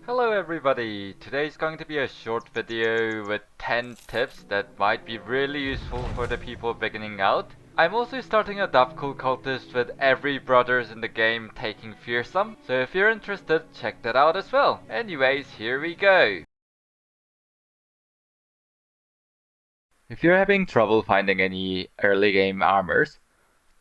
Hello everybody! Today is going to be a short video with 10 tips that might be really useful for the people beginning out. I'm also starting a Dapcool cultist with every brothers in the game taking fearsome, so if you're interested, check that out as well. Anyways, here we go! If you're having trouble finding any early game armors,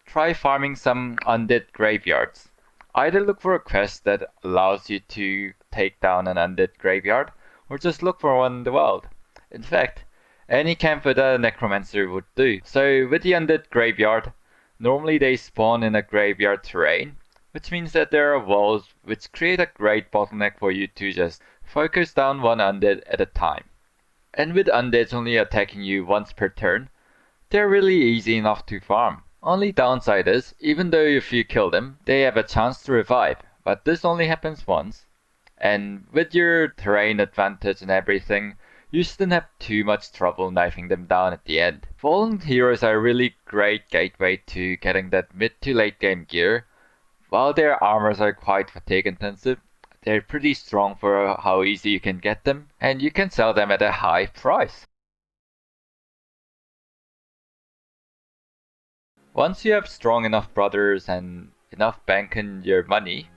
try farming some undead graveyards. Either look for a quest that allows you to take down an undead graveyard, or just look for one in the wild. In fact, any camp with a necromancer would do. So with the undead graveyard, normally they spawn in a graveyard terrain, which means that there are walls which create a great bottleneck for you to just focus down one undead at a time. And with undeads only attacking you once per turn, they're really easy enough to farm. Only downside is, even though if you kill them, they have a chance to revive, but this only happens once. And with your terrain advantage and everything, you shouldn't have too much trouble knifing them down at the end. Fallen heroes are a really great gateway to getting that mid to late game gear. While their armors are quite fatigue intensive, they're pretty strong for how easy you can get them, and you can sell them at a high price. Once you have strong enough brothers and enough bank in your money,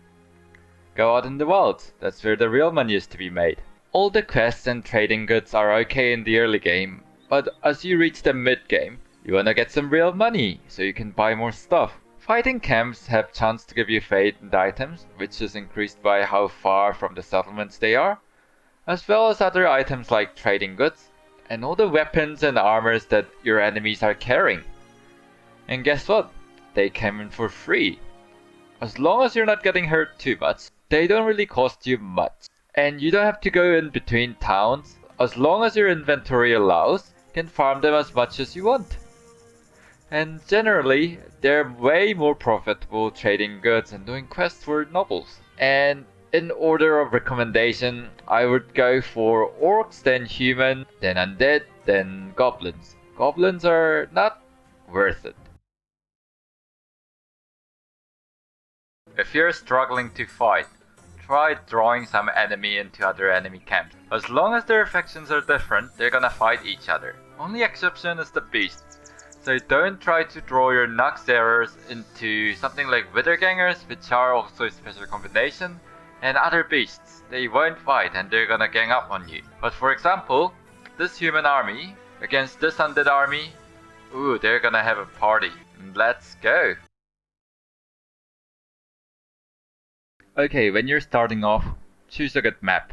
go out in the wild. That's where the real money is to be made. All the quests and trading goods are okay in the early game, but as you reach the mid game, you wanna get some real money so you can buy more stuff. Fighting camps have chance to give you fate and items, which is increased by how far from the settlements they are, as well as other items like trading goods, and all the weapons and armors that your enemies are carrying. And guess what? They came in for free. As long as you're not getting hurt too much, they don't really cost you much. And you don't have to go in between towns. As long as your inventory allows, you can farm them as much as you want. And generally, they're way more profitable trading goods and doing quests for nobles. And in order of recommendation, I would go for orcs, then human, then undead, then goblins. Goblins are not worth it. If you're struggling to fight, try drawing some enemy into other enemy camps. As long as their factions are different, they're gonna fight each other. Only exception is the beasts. So don't try to draw your Noxerers into something like Withergangers, which are also a special combination, and other beasts. They won't fight and they're gonna gang up on you. But for example, this human army against this undead army, ooh, they're gonna have a party. Let's go! Okay, when you're starting off, choose a good map.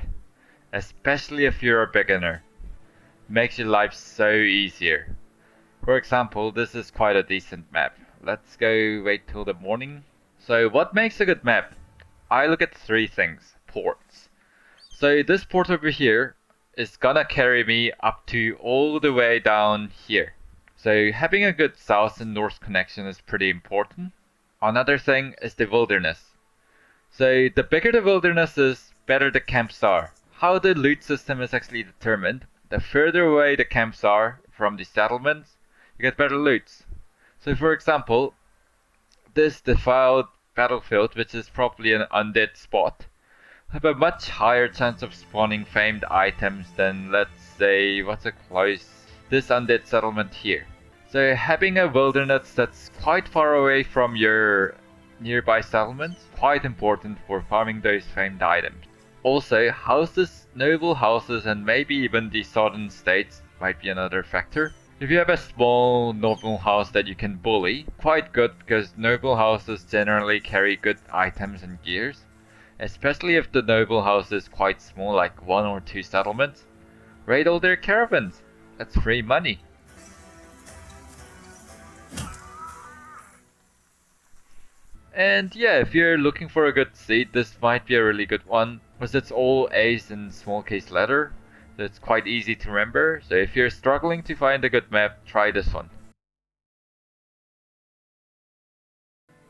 Especially if you're a beginner. Makes your life so easier. For example, this is quite a decent map. Let's go wait till the morning. So what makes a good map? I look at three things. Ports. So this port over here is gonna carry me up to all the way down here. So having a good south and north connection is pretty important. Another thing is the wilderness. So the bigger the wilderness is, better the camps are. How the loot system is actually determined, the further away the camps are from the settlements, you get better loots. So for example, this defiled battlefield, which is probably an undead spot, have a much higher chance of spawning famed items than, let's say, this undead settlement here. So having a wilderness that's quite far away from your nearby settlements, quite important for farming those famed items. Also, houses, noble houses, and maybe even the southern states might be another factor. If you have a small noble house that you can bully, quite good because noble houses generally carry good items and gears. Especially if the noble house is quite small, like 1 or 2 settlements. Raid all their caravans. That's free money. And yeah, if you're looking for a good seed, this might be a really good one, because it's all A's in small case letter, so it's quite easy to remember. So if you're struggling to find a good map, try this one.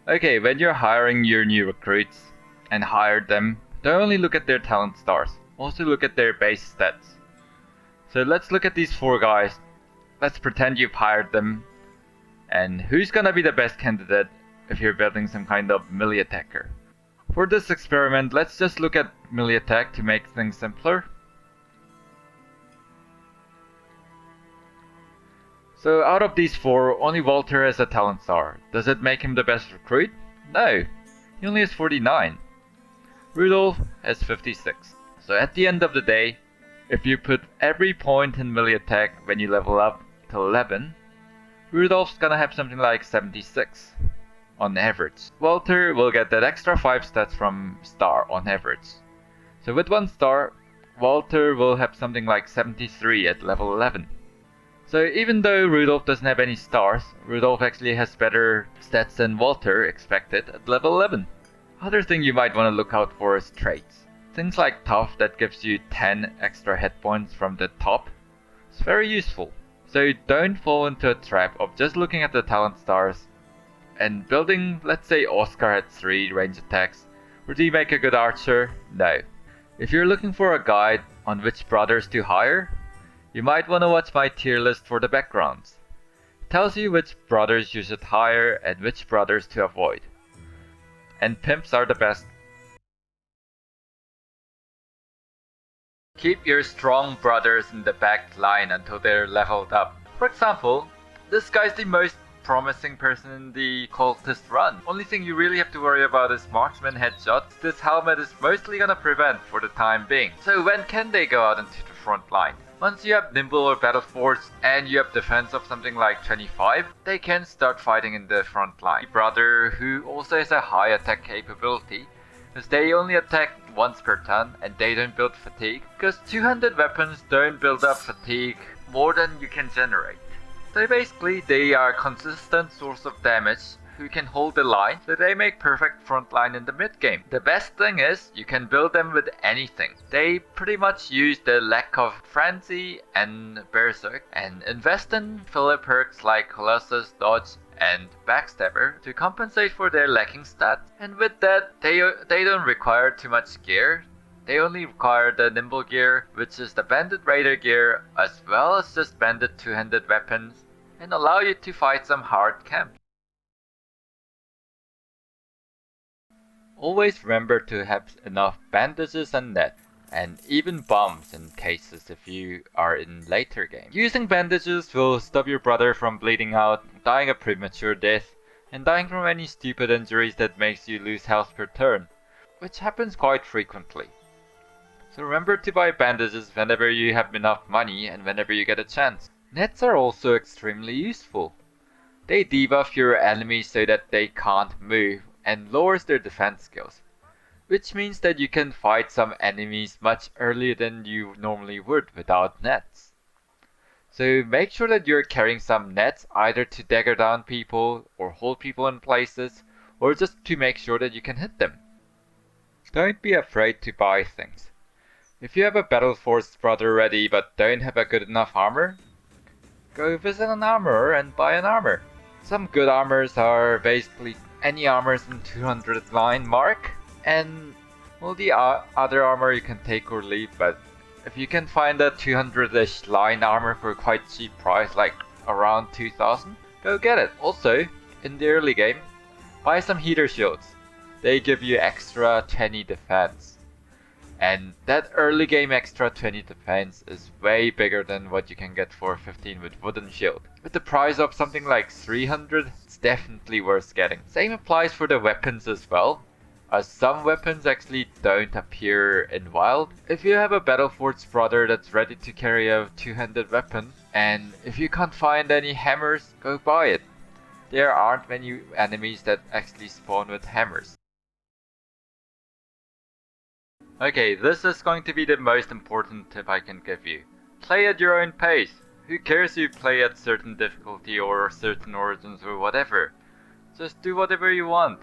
Okay, when you're hiring your new recruits and hire them, don't only look at their talent stars, also look at their base stats. So let's look at these 4 guys. Let's pretend you've hired them. And who's gonna be the best candidate if you're building some kind of melee attacker? For this experiment, let's just look at melee attack to make things simpler. So out of these 4, only Walter has a talent star. Does it make him the best recruit? No, he only has 49. Rudolph has 56. So at the end of the day, if you put every point in melee attack when you level up to 11, Rudolph's gonna have something like 76 on average. Walter will get that extra 5 stats from star on average. So with 1 star, Walter will have something like 73 at level 11. So even though Rudolph doesn't have any stars, Rudolph actually has better stats than Walter expected at level 11. Other thing you might want to look out for is traits. Things like tough that gives you 10 extra hit points from the top. It's very useful. So don't fall into a trap of just looking at the talent stars and building, let's say Oscar had 3 range attacks. Would he make a good archer? No. If you're looking for a guide on which brothers to hire, you might want to watch my tier list for the backgrounds. It tells you which brothers you should hire and which brothers to avoid. And pimps are the best. Keep your strong brothers in the back line until they're leveled up. For example, this guy's the most promising person in the cultist run. Only thing you really have to worry about is marksman headshots. This helmet is mostly gonna prevent for the time being. So when can they go out into the front line? Once you have nimble or battle force and you have defense of something like 25, they can start fighting in the front line. Brother who also has a high attack capability, because they only attack once per turn and they don't build fatigue, because 200 weapons don't build up fatigue more than you can generate. So basically they are a consistent source of damage who can hold the line, so they make perfect front line in the mid game. The best thing is you can build them with anything. They pretty much use the lack of frenzy and berserk and invest in filler perks like Colossus, Dodge and Backstabber to compensate for their lacking stats. And with that, they don't require too much gear. They only require the nimble gear, which is the bandit raider gear, as well as just bandit two-handed weapons, and allow you to fight some hard camps. Always remember to have enough bandages and net, and even bombs in cases if you are in later game. Using bandages will stop your brother from bleeding out, dying a premature death, and dying from any stupid injuries that makes you lose health per turn, which happens quite frequently. So remember to buy bandages whenever you have enough money and whenever you get a chance. Nets are also extremely useful. They debuff your enemies so that they can't move and lowers their defense skills, which means that you can fight some enemies much earlier than you normally would without nets. So make sure that you're carrying some nets either to dagger down people or hold people in places, or just to make sure that you can hit them. Don't be afraid to buy things. If you have a battle force brother ready but don't have a good enough armor, go visit an armorer and buy an armor. Some good armors are basically any armors in 200 line mark, and well, the other armor you can take or leave, but if you can find a 200-ish line armor for a quite cheap price, like around 2000, go get it. Also, in the early game, buy some heater shields. They give you extra 20 defense. And that early game extra 20 defense is way bigger than what you can get for 15 with wooden shield. With the price of something like 300, it's definitely worth getting. Same applies for the weapons as well, as some weapons actually don't appear in wild. If you have a battle force brother that's ready to carry a two-handed weapon, and if you can't find any hammers, go buy it. There aren't many enemies that actually spawn with hammers. Okay, this is going to be the most important tip I can give you. Play at your own pace. Who cares if you play at certain difficulty or certain origins or whatever? Just do whatever you want.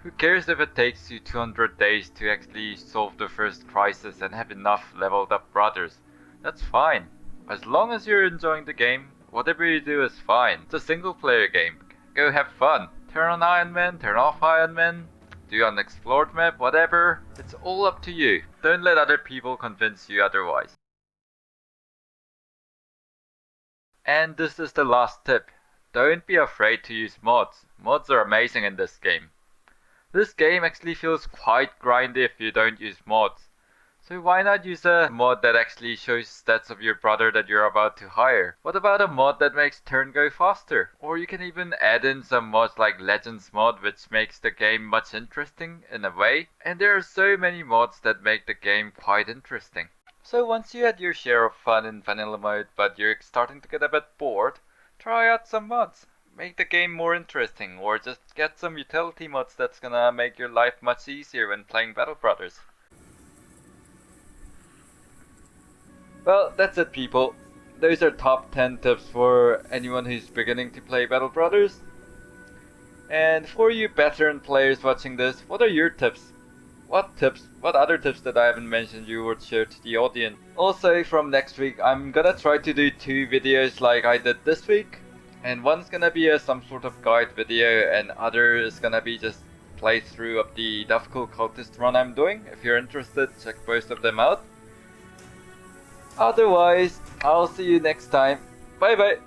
Who cares if it takes you 200 days to actually solve the first crisis and have enough leveled up brothers? That's fine. As long as you're enjoying the game, whatever you do is fine. It's a single player game. Go have fun. Turn on Iron Man, turn off Iron Man. Do an explored map, whatever, it's all up to you. Don't let other people convince you otherwise. And this is the last tip. Don't be afraid to use mods. Mods are amazing in this game. This game actually feels quite grindy if you don't use mods. So why not use a mod that actually shows stats of your brother that you're about to hire? What about a mod that makes turn go faster? Or you can even add in some mods like Legends mod, which makes the game much interesting in a way. And there are so many mods that make the game quite interesting. So once you had your share of fun in vanilla mode, but you're starting to get a bit bored, try out some mods. Make the game more interesting, or just get some utility mods that's gonna make your life much easier when playing Battle Brothers. Well, that's it, people. Those are top 10 tips for anyone who's beginning to play Battle Brothers. And for you veteran players watching this, what are your tips? What other tips that I haven't mentioned you would share to the audience? Also, from next week, I'm gonna try to do 2 videos like I did this week. And one's gonna be some sort of guide video, and other is gonna be just playthrough of the Dovecul Cultist run I'm doing. If you're interested, check both of them out. Otherwise, I'll see you next time. Bye bye!